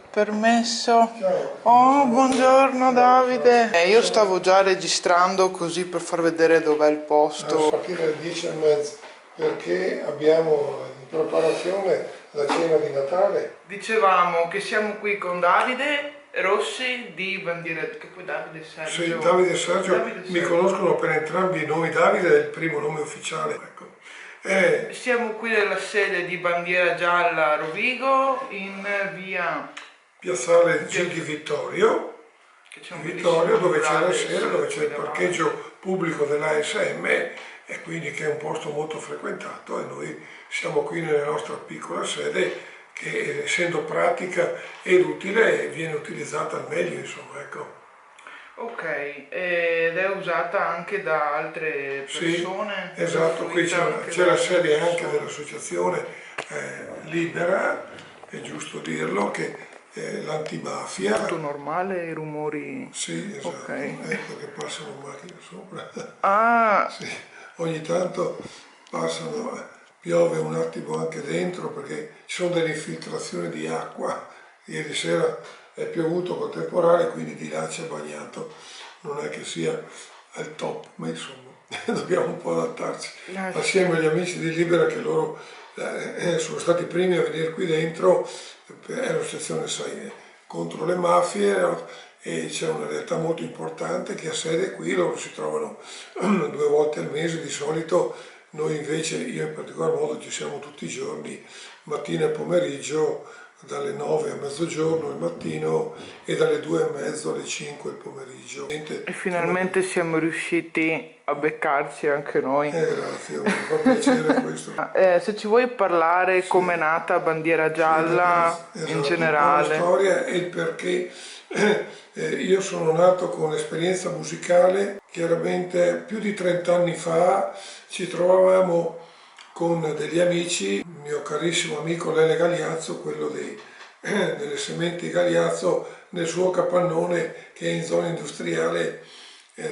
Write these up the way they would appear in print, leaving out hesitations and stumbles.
Permesso. Ciao. Oh, buongiorno Davide. Ciao. Io stavo già registrando così per far vedere dov'è il A posto. partire alle 10:30 perché abbiamo in preparazione la cena di Natale. Dicevamo che siamo qui con Davide Rossi di Bandiera, che poi Davide Sergio. Sì, Davide e Sergio Davide mi Sergio. conoscono per entrambi i nomi. Davide è il primo nome ufficiale. Ecco. Siamo qui nella sede di Bandiera Gialla Rovigo in via Piazzale G di Vittorio, che c'è un Vittorio, dove c'è la murale sede, dove c'è il qui parcheggio pubblico dell'ASM e quindi che è un posto molto frequentato, e noi siamo qui nella nostra piccola sede che, essendo pratica ed utile, viene utilizzata al meglio, insomma, ecco. Ok, ed è usata anche da altre Sì, persone? esatto, qui Usufruita anche c'è da la altre sede anche persone? dell'associazione Libera, è giusto dirlo, che è l'antimafia. Tutto normale, i rumori? Sì, esatto, Ok. ecco che passano macchine sopra. Ah, Sì, ogni tanto passano, piove un attimo anche dentro perché ci sono delle infiltrazioni di acqua. Ieri sera è piovuto con temporale, quindi di là ci ha bagnato. Non è che sia al top, ma insomma dobbiamo un po' adattarci. Assieme agli amici di Libera, che loro sono stati i primi a venire qui dentro, è un'associazione, sai, contro le mafie, e c'è una realtà molto importante che ha sede qui. Loro si trovano 2 volte al mese di solito. Noi invece, io in particolar modo, ci siamo tutti i giorni, mattina e pomeriggio, dalle 9 a mezzogiorno il mattino e dalle 2:30 alle 5 il pomeriggio. e finalmente siamo riusciti a beccarci anche noi. Grazie, mi fa piacere questo. Se ci vuoi parlare Sì, com'è nata Bandiera sì, Gialla in esatto, un po' la generale? storia e il perché. Io sono nato con esperienza musicale, chiaramente più di 30 anni fa ci trovavamo con degli amici, il mio carissimo amico Lele Gagliazzo, quello delle sementi Gagliazzo, nel suo capannone che è in zona industriale,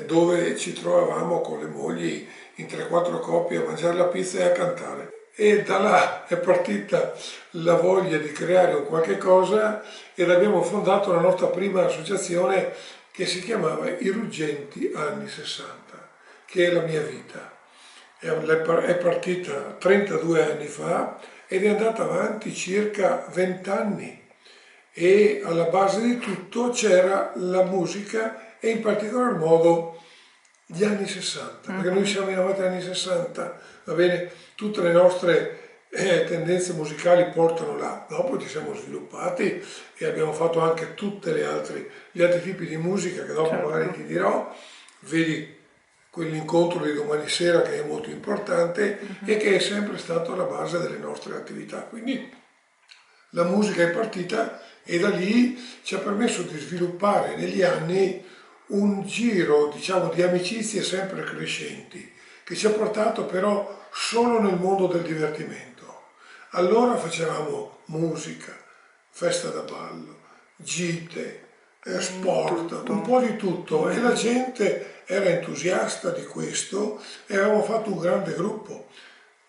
dove ci trovavamo con le mogli in 3-4 coppie a mangiare la pizza e a cantare. E da là è partita la voglia di creare un qualche cosa ed abbiamo fondato la nostra prima associazione che si chiamava I Ruggenti Anni 60, che è la mia vita. È partita 32 anni fa ed è andata avanti circa 20 anni, e alla base di tutto c'era la musica e in particolar modo gli anni 60, perché noi siamo nati negli anni 60, va bene? Tutte le nostre tendenze musicali portano là. Dopo ci siamo sviluppati e abbiamo fatto anche gli altri tipi di musica che dopo magari ti dirò. Vedi quell'incontro di domani sera che è molto importante e che è sempre stato la base delle nostre attività. Quindi la musica è partita e da lì ci ha permesso di sviluppare negli anni un giro, diciamo, di amicizie sempre crescenti, che ci ha portato però solo nel mondo del divertimento. Allora facevamo musica, festa da ballo, gite, sport, un po' di tutto, e la gente era entusiasta di questo e avevamo fatto un grande gruppo.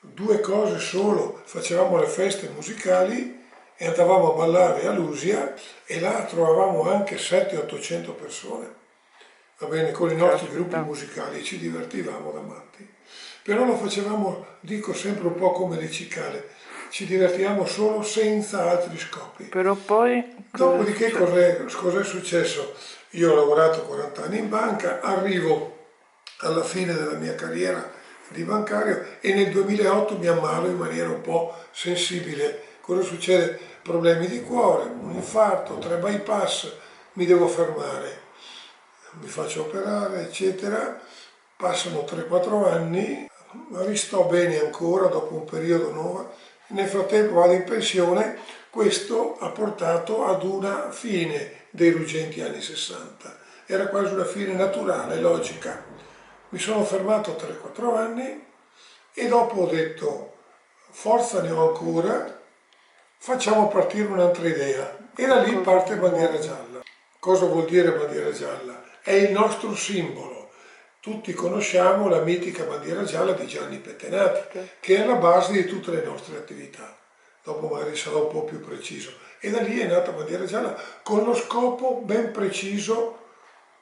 2 cose solo: facevamo le feste musicali e andavamo a ballare a Lusia, e là trovavamo anche 700-800 persone, va bene, con i nostri gruppi musicali, ci divertivamo da matti. Però lo facevamo, dico sempre, un po' come le cicale, ci divertivamo solo senza altri scopi. Però poi Dopodiché cos'è successo? Io ho lavorato 40 anni in banca, arrivo alla fine della mia carriera di bancario e nel 2008 mi ammalo in maniera un po' sensibile. Cosa succede? Problemi di cuore, un infarto, 3 bypass, mi devo fermare, mi faccio operare, eccetera. Passano 3-4 anni, ma vi sto bene ancora dopo un periodo nuovo. Nel frattempo vado in pensione. Questo ha portato ad una fine dei Ruggenti anni 60. Era quasi una fine naturale, logica. Mi sono fermato 3-4 anni e dopo ho detto: forza ne ho ancora, facciamo partire un'altra idea. E da lì parte Bandiera Gialla. Cosa vuol dire Bandiera Gialla? È il nostro simbolo. Tutti conosciamo la mitica bandiera gialla di Gianni Pettenati, che è la base di tutte le nostre attività. Dopo magari sarò un po' più preciso. E da lì è nata Bandiera Gialla con lo scopo ben preciso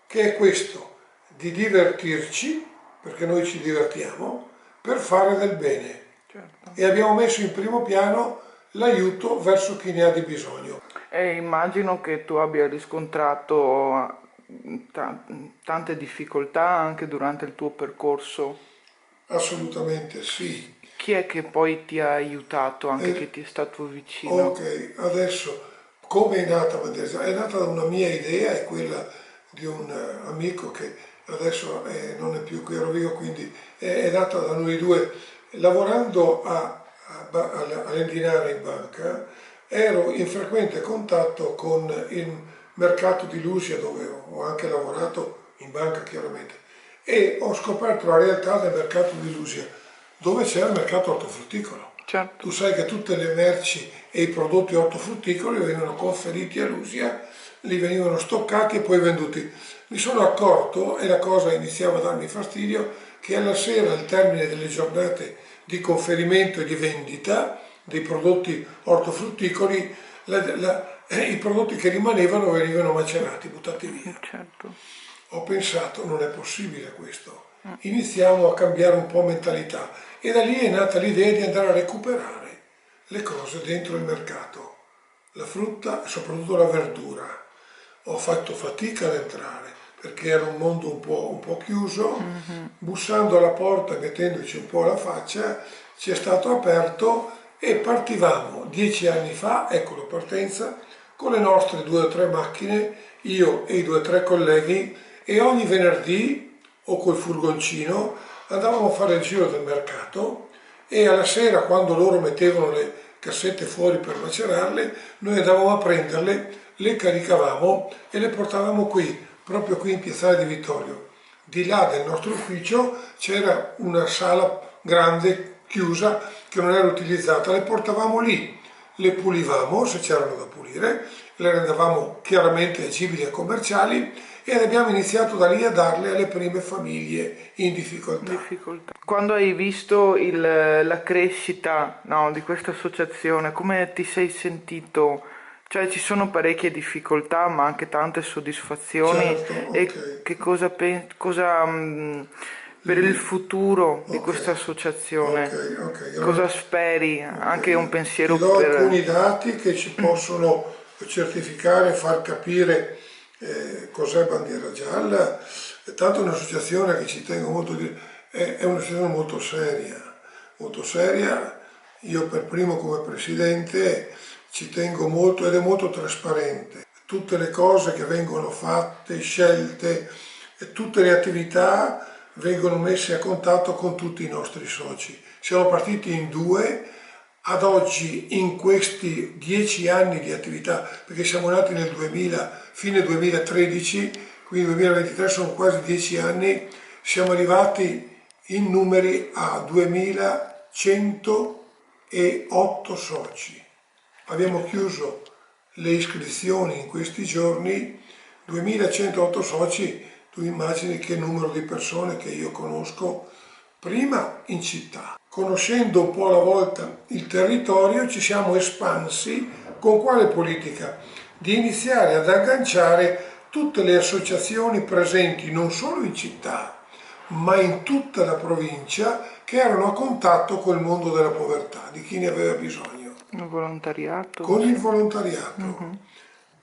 che è questo, di divertirci, perché noi ci divertiamo, per fare del bene. Certo. E abbiamo messo in primo piano l'aiuto verso chi ne ha di bisogno. E immagino che tu abbia riscontrato ta- tante difficoltà anche durante il tuo percorso. Assolutamente sì. Chi è che poi ti ha aiutato, anche che E- ti è stato vicino? ok, adesso come è nata Bandiera Gialla? È nata da una mia idea e quella di un amico che adesso non è più qui a Rovigo, quindi è nata da noi due. Lavorando all'Endinara in banca, ero in frequente contatto con il mercato di Lusia, dove ho anche lavorato in banca chiaramente, e ho scoperto la realtà del mercato di Lusia, dove c'era il mercato ortofrutticolo. Certo, Tu sai che tutte le merci e i prodotti ortofrutticoli venivano conferiti a Lusia, li venivano stoccati e poi venduti. Mi sono accorto, e la cosa iniziava a darmi fastidio, che alla sera, al termine delle giornate di conferimento e di vendita dei prodotti ortofrutticoli, i prodotti che rimanevano venivano macerati, buttati via. certo. Ho pensato, non è possibile questo, iniziamo a cambiare un po' mentalità e da lì è nata l'idea di andare a recuperare le cose dentro il mercato, la frutta e soprattutto la verdura. Ho fatto fatica ad entrare perché era un mondo un po' chiuso, bussando alla porta e mettendoci un po' la faccia, ci è stato aperto e partivamo 10 anni fa, ecco la partenza, con le nostre 2 o 3 macchine, io e i 2 o 3 colleghi, e ogni venerdì o col furgoncino andavamo a fare il giro del mercato e alla sera, quando loro mettevano le cassette fuori per macerarle, noi andavamo a prenderle, le caricavamo e le portavamo qui, proprio qui in Piazzale di Vittorio. Di là del nostro ufficio c'era una sala grande, chiusa, che non era utilizzata, le portavamo lì, le pulivamo se c'erano da pulire, le rendevamo chiaramente agibili e commerciali e abbiamo iniziato da lì a darle alle prime famiglie in difficoltà. Difficoltà. Quando hai visto la crescita, no, di questa associazione, come ti sei sentito? Cioè ci sono parecchie difficoltà, ma anche tante soddisfazioni. Certo, E ok. che cosa pensi, per il futuro di Ok, questa ok, associazione? ok. Cosa Allora, speri? Anche un ok. Ti pensiero do per... alcuni dati che ci possono certificare e far capire cos'è Bandiera Gialla. Tanto è un'associazione che ci tengo molto a dire, è un'associazione molto seria, molto seria. Io per primo come presidente ci tengo molto ed è molto trasparente. Tutte le cose che vengono fatte, scelte, e tutte le attività vengono messe a contatto con tutti i nostri soci. Siamo partiti in 2, ad oggi in questi 10 anni di attività, perché siamo nati nel 2000, fine 2013, quindi 2023 sono quasi 10 anni, siamo arrivati in numeri a 2108 soci. Abbiamo chiuso le iscrizioni in questi giorni, 2108 soci, tu immagini che numero di persone che io conosco prima in città. Conoscendo un po' alla volta il territorio ci siamo espansi con quale politica? Di iniziare ad agganciare tutte le associazioni presenti non solo in città, ma in tutta la provincia che erano a contatto col mondo della povertà, di chi ne aveva bisogno. Il volontariato, Con il sì. volontariato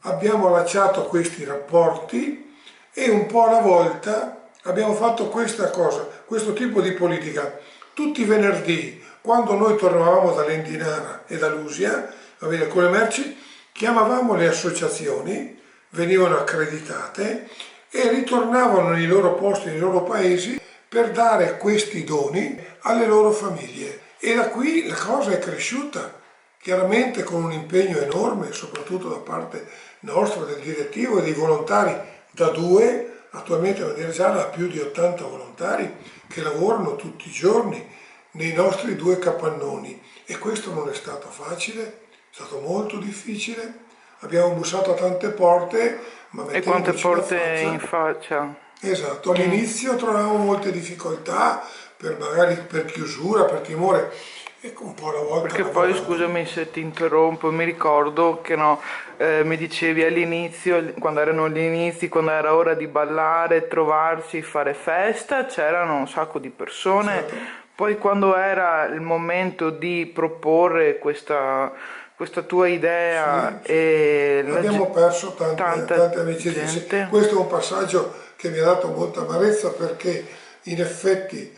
abbiamo allacciato questi rapporti e un po' alla volta abbiamo fatto questa cosa, questo tipo di politica. Tutti i venerdì, quando noi tornavamo dall'Endinara e da Lusia, va bene, con le merci, chiamavamo le associazioni, venivano accreditate e ritornavano nei loro posti, nei loro paesi per dare questi doni alle loro famiglie. E da qui la cosa è cresciuta, chiaramente con un impegno enorme, soprattutto da parte nostra, del direttivo e dei volontari, da 2, attualmente Bandiera Gialla ha più di 80 volontari che lavorano tutti i giorni nei nostri 2 capannoni e questo non è stato facile, è stato molto difficile, abbiamo bussato a tante porte, ma E quante mettendoci la porte in faccia. faccia? Esatto, all'inizio trovavamo molte difficoltà, magari per chiusura, per timore. e un po' alla volta Perché poi, lavorando. scusami se ti interrompo, mi ricordo che no, mi dicevi all'inizio, quando erano gli inizi, quando era ora di ballare, trovarsi, fare festa, c'erano un sacco di persone. Certo, Poi quando era il momento di proporre questa tua idea sì, sì. e Abbiamo perso tanta tante amicizie. Sì, gente, questo è un passaggio che mi ha dato molta amarezza perché in effetti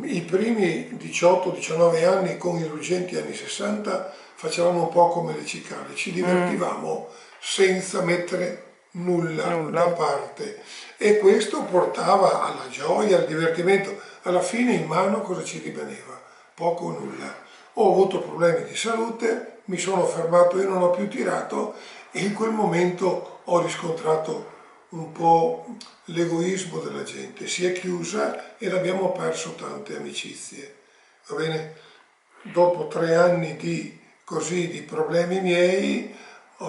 i primi 18-19 anni con i ruggenti anni 60 facevamo un po' come le cicale, ci divertivamo senza mettere nulla da nulla. parte e questo portava alla gioia, al divertimento. Alla fine in mano cosa ci rimaneva? Poco o nulla. Ho avuto problemi di salute, mi sono fermato e non ho più tirato e in quel momento ho riscontrato un po' l'egoismo della gente, si è chiusa ed abbiamo perso tante amicizie. Va bene? Dopo 3 anni di problemi miei,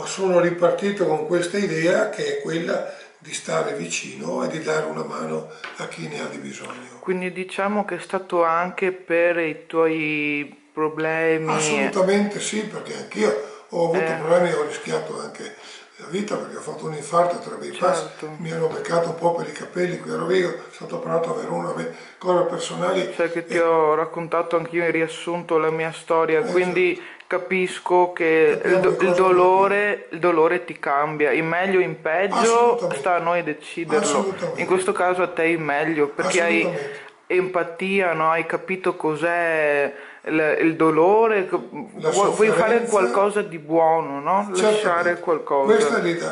sono ripartito con questa idea che è quella di stare vicino e di dare una mano a chi ne ha di bisogno. Quindi diciamo che è stato anche per i tuoi problemi, Assolutamente sì, perché anch'io ho avuto eh, problemi, ho rischiato anche la vita perché ho fatto un infarto tra bypass, certo. mi hanno beccato un po' per i capelli qui a Rovigo, sono stato operato a Verona, cose personali Sai che ti e ho raccontato anch'io in riassunto la mia storia, esatto, quindi capisco che capiamo che il cosa vuol dire. dolore ti cambia, in meglio o in peggio sta a Assolutamente, noi deciderlo. In assolutamente, questo caso a te in meglio, perché hai assolutamente. empatia, no? Hai capito cos'è il dolore, La vuoi fare sofferenza. qualcosa di buono, no? Lasciare Certamente, qualcosa.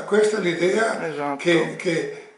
questa è l'idea Esatto.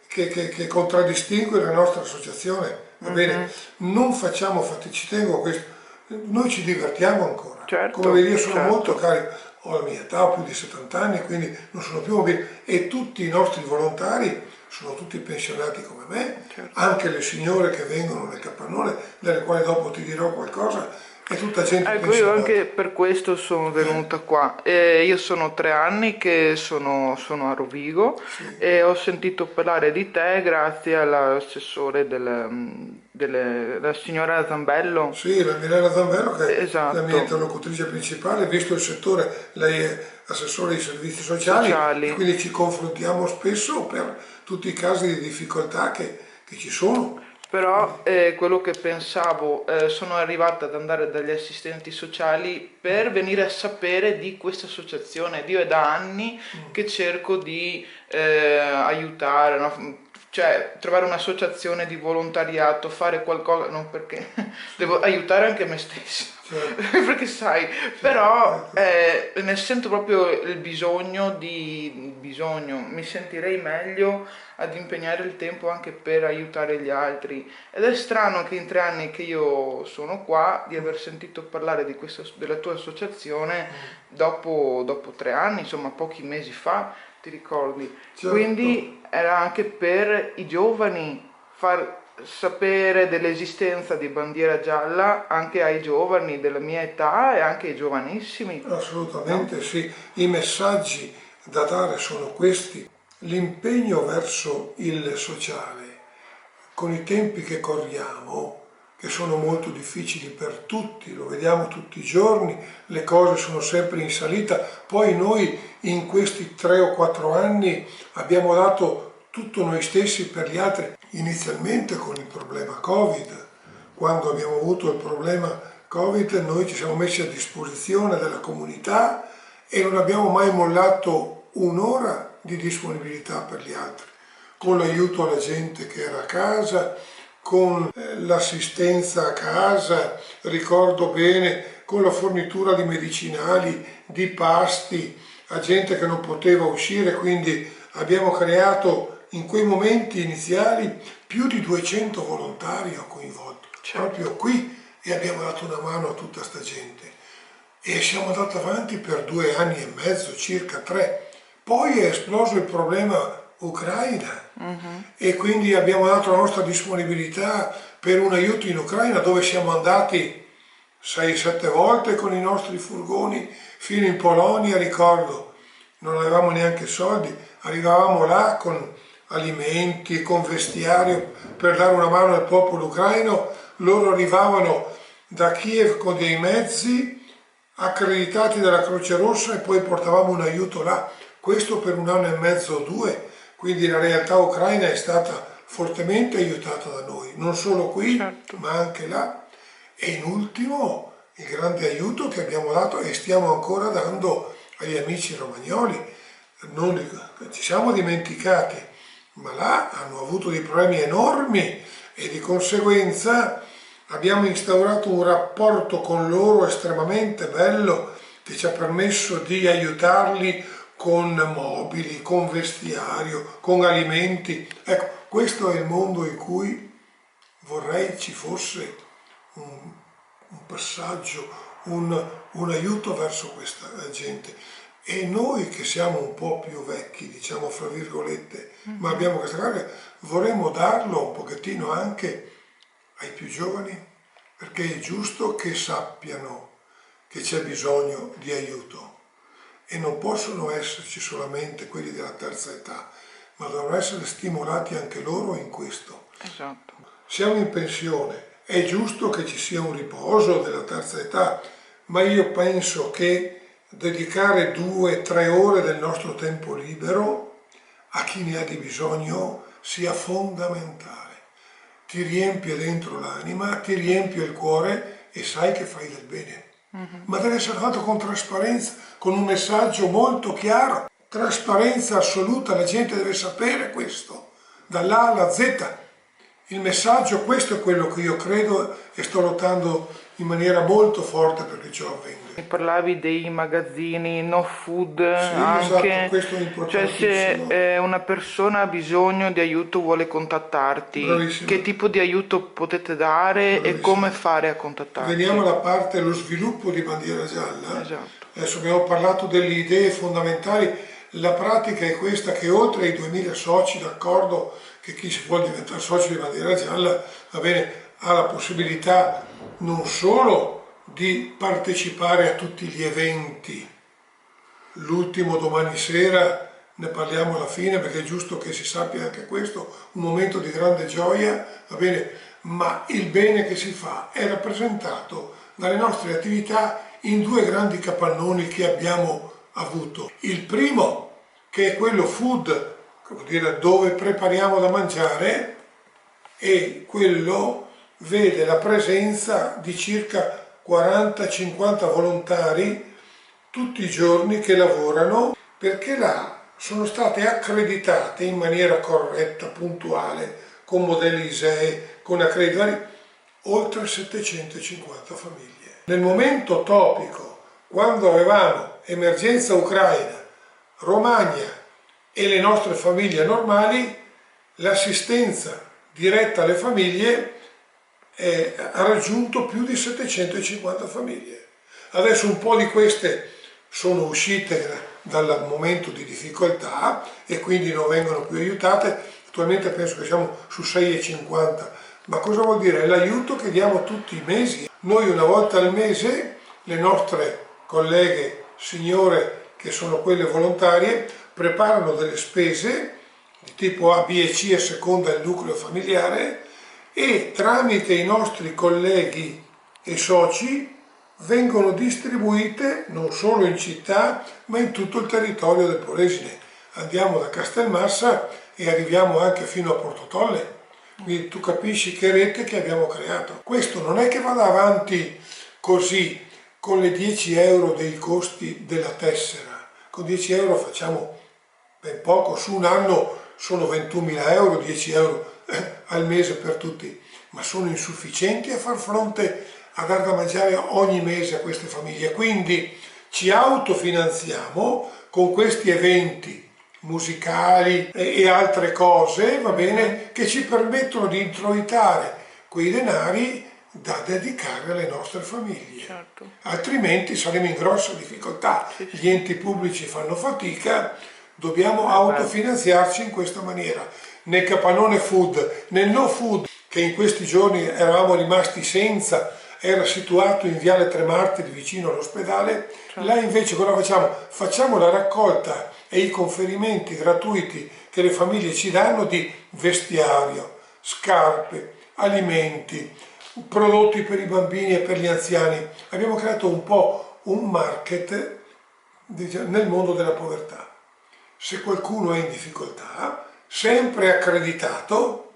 che contraddistingue la nostra associazione, va bene? Mhm. Non facciamo fatica, ci tengo a questo, noi ci divertiamo ancora. Come Certo, vedi io sono molto certo, carico, ho la mia età, ho più di 70 anni, quindi non sono più mobile e tutti i nostri volontari sono tutti pensionati come me, certo. anche le signore che vengono nel capannone, delle quali dopo ti dirò qualcosa, è tutta gente Ecco, io pensionata. anche per questo sono Eh, venuta qua. Io sono 3 anni che sono a Rovigo sì. e ho sentito parlare di te grazie all'assessore della signora Zambello. Sì, la Mirella Zambello che è la mia Esatto, interlocutrice principale, visto il settore, lei è assessore dei servizi sociali e sociali. quindi ci confrontiamo spesso per tutti i casi di difficoltà che ci sono. Quindi, Però quello che pensavo, sono arrivata ad andare dagli assistenti sociali per venire a sapere di questa associazione. Io è da anni che cerco di aiutare, no? Cioè trovare un'associazione di volontariato, fare qualcosa, non perché devo aiutare anche me stesso, certo, perché sai, però ecco, ne sento proprio il bisogno, mi sentirei meglio ad impegnare il tempo anche per aiutare gli altri. Ed è strano che in 3 anni che io sono qua, di aver sentito parlare della tua associazione dopo 3 anni, insomma pochi mesi fa, ti ricordi? certo. Quindi era anche per i giovani far sapere dell'esistenza di Bandiera Gialla anche ai giovani della mia età e anche ai giovanissimi, no? Assolutamente sì, i messaggi da dare sono questi, l'impegno verso il sociale, con i tempi che corriamo, che sono molto difficili per tutti, lo vediamo tutti i giorni, le cose sono sempre in salita, poi noi in questi 3 o 4 anni abbiamo dato tutto noi stessi per gli altri, inizialmente con il problema Covid, quando abbiamo avuto il problema Covid noi ci siamo messi a disposizione della comunità e non abbiamo mai mollato un'ora di disponibilità per gli altri, con l'aiuto alla gente che era a casa, con l'assistenza a casa, ricordo bene, con la fornitura di medicinali, di pasti a gente che non poteva uscire, quindi abbiamo creato in quei momenti iniziali più di 200 volontari ho coinvolto, Certo. proprio qui e abbiamo dato una mano a tutta sta gente. E siamo andati avanti per 2 anni e mezzo, circa 3. Poi è esploso il problema Ucraina e quindi abbiamo dato la nostra disponibilità per un aiuto in Ucraina dove siamo andati 6-7 volte con i nostri furgoni fino in Polonia, ricordo, non avevamo neanche soldi, arrivavamo là con alimenti, con vestiario per dare una mano al popolo ucraino, loro arrivavano da Kiev con dei mezzi accreditati dalla Croce Rossa e poi portavamo un aiuto là, questo per 1 anno e mezzo o 2, quindi la realtà ucraina è stata fortemente aiutata da noi, non solo qui, certo. ma anche là. E in ultimo il grande aiuto che abbiamo dato e stiamo ancora dando agli amici romagnoli. Ci siamo dimenticati, ma là hanno avuto dei problemi enormi e di conseguenza abbiamo instaurato un rapporto con loro estremamente bello che ci ha permesso di aiutarli con mobili, con vestiario, con alimenti. Ecco, questo è il mondo in cui vorrei ci fosse un passaggio, un aiuto verso questa gente. E noi che siamo un po' più vecchi, diciamo fra virgolette, ma abbiamo questa cosa, vorremmo darlo un pochettino anche ai più giovani, perché è giusto che sappiano che c'è bisogno di aiuto e non possono esserci solamente quelli della terza età, ma devono essere stimolati anche loro in questo. Esatto. Siamo in pensione, è giusto che ci sia un riposo della terza età, ma io penso che dedicare 2-3 ore del nostro tempo libero a chi ne ha di bisogno sia fondamentale. Ti riempie dentro l'anima, ti riempie il cuore e sai che fai del bene. Ma deve essere fatto con trasparenza, con un messaggio molto chiaro. Trasparenza assoluta, la gente deve sapere questo, dall'A alla Z. Il messaggio, questo è quello che io credo e sto lottando in maniera molto forte perché ciò avvenga. Parlavi dei magazzini no food Sì, anche, esatto, questo è cioè importantissimo. se una persona ha bisogno di aiuto, vuole contattarti, Bravissima, che tipo di aiuto potete dare e come bravissima. fare a contattarti? Veniamo alla parte dello sviluppo di Bandiera Gialla. Esatto. Adesso abbiamo parlato delle idee fondamentali. La pratica è questa, che oltre ai 2000 soci, d'accordo, che chi si vuole diventare socio di Bandiera Gialla, va bene, ha la possibilità non solo di partecipare a tutti gli eventi, l'ultimo domani sera ne parliamo alla fine perché è giusto che si sappia anche questo, un momento di grande gioia, va bene, ma il bene che si fa è rappresentato dalle nostre attività in 2 grandi capannoni che abbiamo avuto. Il primo, che è quello food, che vuol dire dove prepariamo da mangiare, e quello vede la presenza di circa 40-50 volontari tutti i giorni che lavorano, perché là sono state accreditate in maniera corretta, puntuale, con modelli ISEE, con accreditati, oltre 750 famiglie. Nel momento topico, quando avevamo emergenza ucraina, Romagna e le nostre famiglie normali, l'assistenza diretta alle famiglie ha raggiunto più di 750 famiglie. Adesso un po' di queste sono uscite dal momento di difficoltà e quindi non vengono più aiutate. Attualmente penso che siamo su 6,50. Ma cosa vuol dire? È l'aiuto che diamo tutti i mesi. Noi una volta al mese, le nostre colleghe signore, che sono quelle volontarie, preparano delle spese di tipo A, B e C a seconda del nucleo familiare, e tramite i nostri colleghi e soci vengono distribuite non solo in città ma in tutto il territorio del Polesine. Andiamo da Castelmassa e arriviamo anche fino a Portotolle, quindi tu capisci che rete che abbiamo creato. Questo non è che vada avanti così con le 10 euro dei costi della tessera. Con 10 euro facciamo ben poco, su un anno sono 21.000 euro, 10 euro al mese per tutti, ma sono insufficienti a far fronte a dar da mangiare ogni mese a queste famiglie. Quindi ci autofinanziamo con questi eventi musicali e altre cose, va bene, che ci permettono di introitare quei denari da dedicare alle nostre famiglie. Certo. Altrimenti saremo in grossa difficoltà. Gli enti pubblici fanno fatica, dobbiamo autofinanziarci in questa maniera. Nel capannone food, nel no food, che in questi giorni eravamo rimasti senza, era situato in Viale Tre Martiri vicino all'ospedale. Là invece cosa facciamo? Facciamo la raccolta e i conferimenti gratuiti che le famiglie ci danno di vestiario, scarpe, alimenti, prodotti per i bambini e per gli anziani. Abbiamo creato un po' un market, diciamo, nel mondo della povertà. Se qualcuno è in difficoltà, sempre accreditato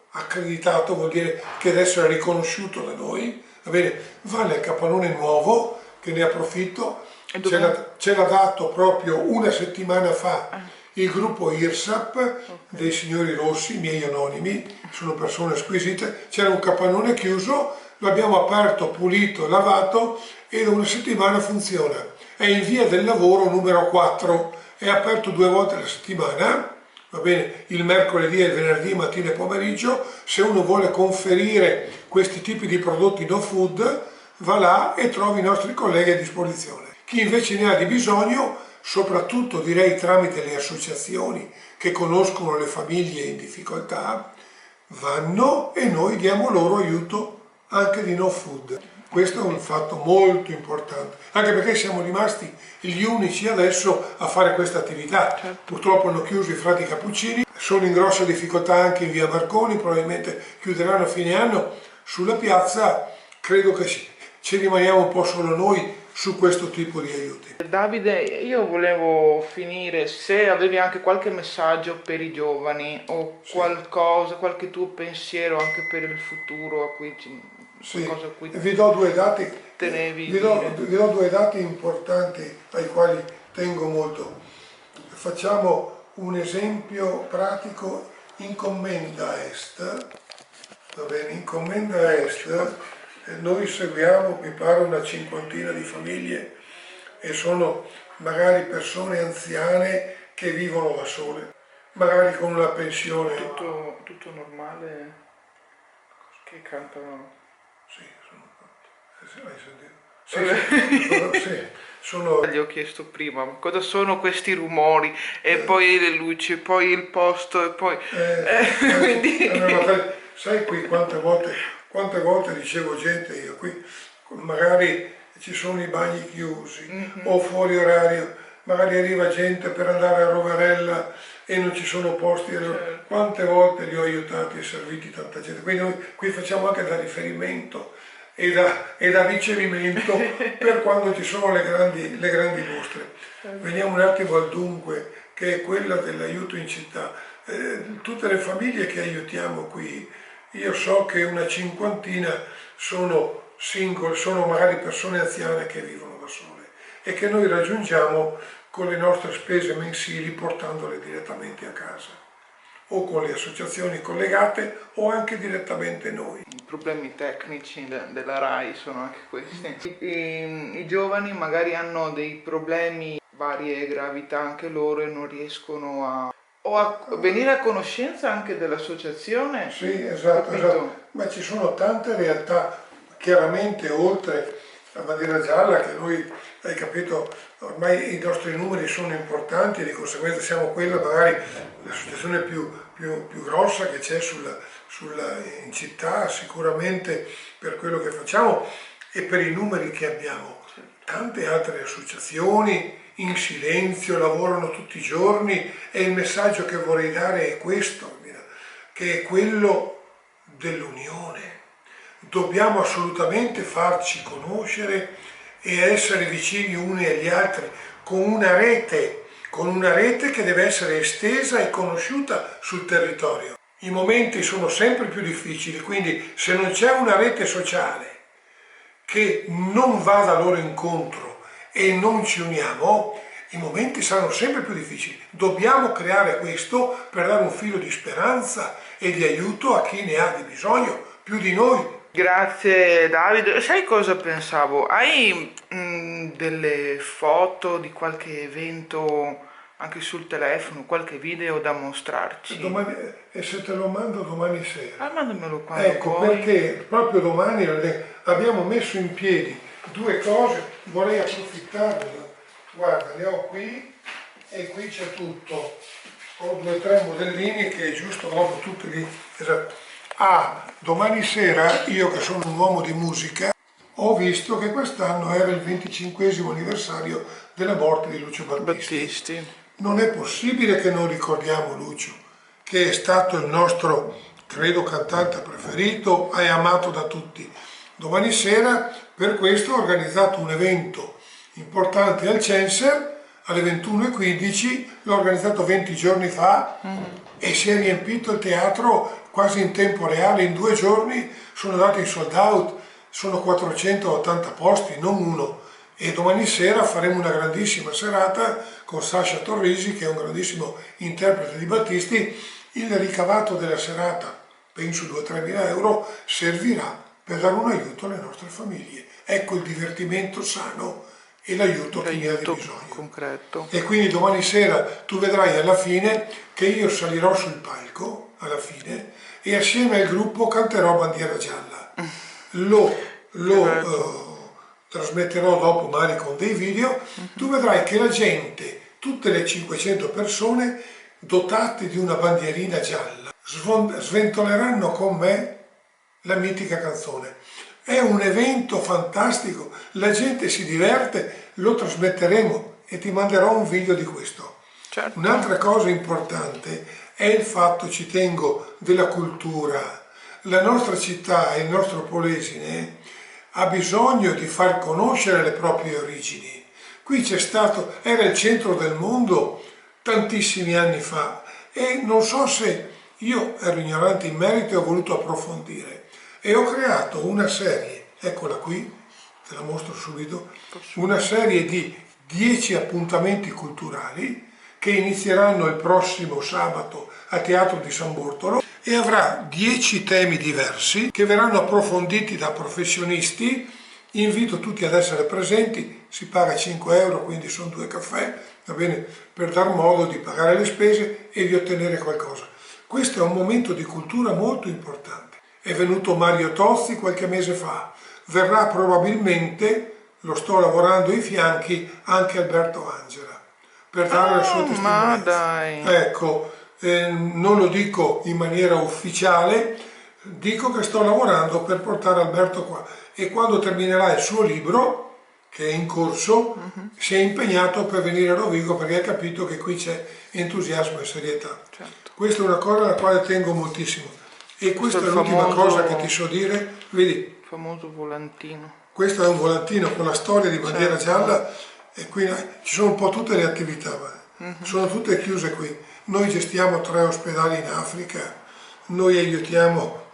vuol dire che deve essere riconosciuto da noi, va bene, va nel capannone nuovo, che ne approfitto, ce l'ha dato proprio una settimana fa il gruppo IRSAP dei signori Rossi, miei anonimi, sono persone squisite, c'era un capannone chiuso, l'abbiamo aperto, pulito, lavato e da una settimana funziona. È in via del lavoro numero 4, è aperto 2 volte alla settimana, va bene, il mercoledì e il venerdì mattina e pomeriggio. Se uno vuole conferire questi tipi di prodotti no food, va là e trovi i nostri colleghi a disposizione. Chi invece ne ha di bisogno, soprattutto direi tramite le associazioni che conoscono le famiglie in difficoltà, vanno e noi diamo loro aiuto anche di no food. Questo è un fatto molto importante, anche perché siamo rimasti gli unici adesso a fare questa attività. Purtroppo hanno chiuso i frati Cappuccini, sono in grossa difficoltà anche in via Marconi, probabilmente chiuderanno a fine anno. Sulla piazza credo che ci rimaniamo un po' solo noi su questo tipo di aiuti. Davide, io volevo finire, se avevi anche qualche messaggio per i giovani o qualcosa, qualche tuo pensiero anche per il futuro a cui qualcosa a cui vi do due dati, tenevi. vi do 2 dati importanti ai quali tengo molto. Facciamo un esempio pratico in Commenda Est, va bene, in Commenda Est noi seguiamo, mi pare, una cinquantina di famiglie e sono magari persone anziane che vivono da sole, magari con una pensione. Tutto normale che cantano. Sì, sono hai sentito? Sì, sono. Gli ho chiesto prima cosa sono questi rumori e poi le luci e poi il posto e poi quindi Sai qui quante volte dicevo gente io qui, magari ci sono i bagni chiusi o fuori orario, magari arriva gente per andare a Roverella e non ci sono posti, quante volte li ho aiutati e serviti tanta gente, quindi noi qui facciamo anche da riferimento e da ricevimento per quando ci sono le grandi mostre. Veniamo un attimo al dunque, che è quella dell'aiuto in città. Tutte le famiglie che aiutiamo qui, io so che una cinquantina sono single, sono magari persone anziane che vivono da sole e che noi raggiungiamo con le nostre spese mensili portandole direttamente a casa o con le associazioni collegate o anche direttamente noi. I problemi tecnici della RAI sono anche questi. I giovani magari hanno dei problemi varie gravità anche loro e non riescono a venire a conoscenza anche dell'associazione. Sì, esatto, ma ci sono tante realtà, chiaramente oltre la bandiera gialla, che noi, hai capito, ormai i nostri numeri sono importanti e di conseguenza siamo quella magari l'associazione più grossa che c'è in città, sicuramente per quello che facciamo e per i numeri che abbiamo. Tante altre associazioni in silenzio lavorano tutti i giorni e il messaggio che vorrei dare è questo, che è quello dell'unione. Dobbiamo assolutamente farci conoscere e essere vicini uni agli altri con una rete che deve essere estesa e conosciuta sul territorio. I momenti sono sempre più difficili, quindi se non c'è una rete sociale che non vada a loro incontro e non ci uniamo, i momenti saranno sempre più difficili. Dobbiamo creare questo per dare un filo di speranza e di aiuto a chi ne ha di bisogno, più di noi. Grazie Davide. Sai cosa pensavo? Hai delle foto di qualche evento anche sul telefono, qualche video da mostrarci? E se te lo mando domani sera? Mandamelo quando Ecco, vuoi. perché proprio domani abbiamo messo in piedi 2 cose, vorrei approfittarne. Guarda, ne ho qui e qui c'è tutto. Ho 2 o 3 modellini che è giusto proprio tutti lì. Esatto. Domani sera, io che sono un uomo di musica, ho visto che quest'anno era il 25° anniversario della morte di Lucio Battisti. Non è possibile che non ricordiamo Lucio, che è stato il nostro, credo, cantante preferito e amato da tutti. Domani sera per questo ho organizzato un evento importante al Censer alle 21:15, l'ho organizzato 20 giorni fa e si è riempito il teatro quasi in tempo reale, in 2 giorni sono andati in sold out, sono 480 posti, non uno. E domani sera faremo una grandissima serata con Sasha Torrisi, che è un grandissimo interprete di Battisti. Il ricavato della serata, penso 2-3 mila euro, servirà per dare un aiuto alle nostre famiglie. Ecco il divertimento sano e l'aiuto a chi ne ha bisogno. Concreto. E quindi domani sera tu vedrai alla fine che io salirò sul palco, alla fine, e assieme al gruppo canterò Bandiera Gialla. Lo trasmetterò dopo magari con dei video. Tu vedrai che la gente, tutte le 500 persone dotate di una bandierina gialla, sventoleranno con me la mitica canzone. È un evento fantastico, la gente si diverte, lo trasmetteremo e ti manderò un video di questo. Certo. Un'altra cosa importante è il fatto, ci tengo, della cultura. La nostra città, il nostro Polesine, ha bisogno di far conoscere le proprie origini. Qui era il centro del mondo tantissimi anni fa e non so se io ero ignorante in merito e ho voluto approfondire. E ho creato una serie, eccola qui, te la mostro subito, una serie di 10 appuntamenti culturali che inizieranno il prossimo sabato a Teatro di San Bortolo e avrà 10 temi diversi che verranno approfonditi da professionisti. Invito tutti ad essere presenti, si paga 5 euro, quindi sono 2 caffè, va bene, per dar modo di pagare le spese e di ottenere qualcosa. Questo è un momento di cultura molto importante. È venuto Mario Tozzi qualche mese fa, verrà probabilmente, lo sto lavorando ai fianchi, anche Alberto Angela, per dare le sue testimonianze. Ma dai! Ecco, non lo dico in maniera ufficiale, dico che sto lavorando per portare Alberto qua e quando terminerà il suo libro, che è in corso, si è impegnato per venire a Rovigo perché ha capito che qui c'è entusiasmo e serietà. Certo. Questa è una cosa alla quale tengo moltissimo. E questa è l'ultima cosa che ti so dire, vedi? Il famoso volantino. Questo è un volantino con la storia di Bandiera Gialla e qui ci sono un po' tutte le attività, sono tutte chiuse qui. Noi gestiamo 3 ospedali in Africa, noi aiutiamo,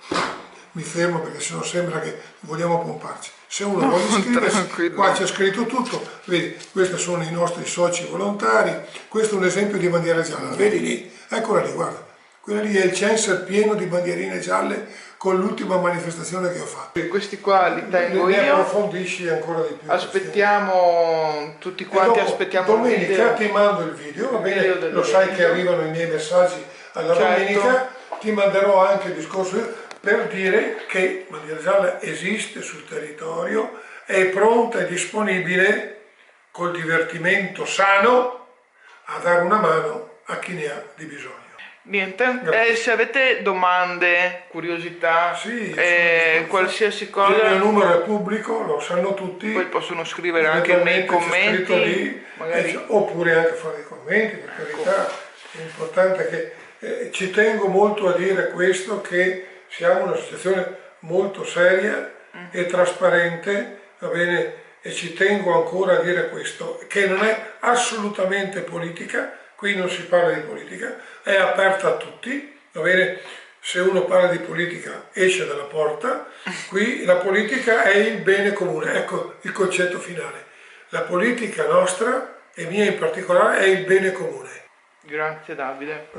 mi fermo perché sennò sembra che vogliamo pomparci. Se uno vuole iscriversi, qua c'è scritto tutto, vedi, questi sono i nostri soci volontari, questo è un esempio di Bandiera Gialla, vedi lì, eccola lì, guarda. Quella lì è il Censer pieno di bandierine gialle con l'ultima manifestazione che ho fatto. E questi qua li tengo ne io. Approfondisci ancora di più. Aspettiamo, tutti quanti aspettiamo domenica il video. Ti mando il video, va bene? Lo sai che arrivano i miei messaggi alla domenica, ti manderò anche il discorso per dire che Bandiera Gialla esiste sul territorio, è pronta e disponibile col divertimento sano a dare una mano a chi ne ha di bisogno. Niente, se avete domande, curiosità, sì, qualsiasi cosa, il mio numero è pubblico, lo sanno tutti. Poi possono scrivere anche nei commenti, lì, magari. Oppure anche fare dei commenti, per carità. È importante che ci tengo molto a dire questo, che siamo un'associazione molto seria e trasparente, va bene? E ci tengo ancora a dire questo, che non è assolutamente politica. Qui non si parla di politica, è aperta a tutti, va bene? Se uno parla di politica esce dalla porta, qui la politica è il bene comune, ecco il concetto finale. La politica nostra, e mia in particolare, è il bene comune. Grazie Davide.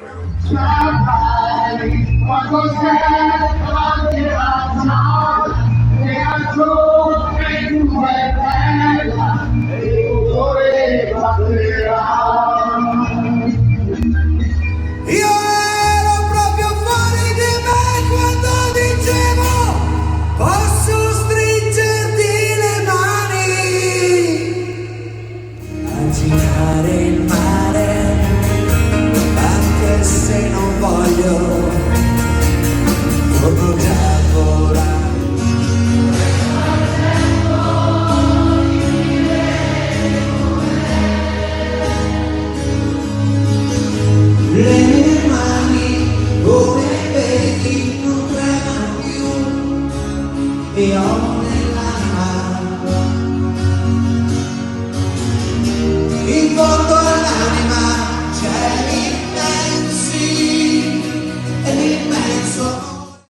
Io ero proprio fuori di me quando dicevo posso stringerti le mani a girare il mare anche se non voglio, torno già volando. Le mani, come vedi, non tremano più e ho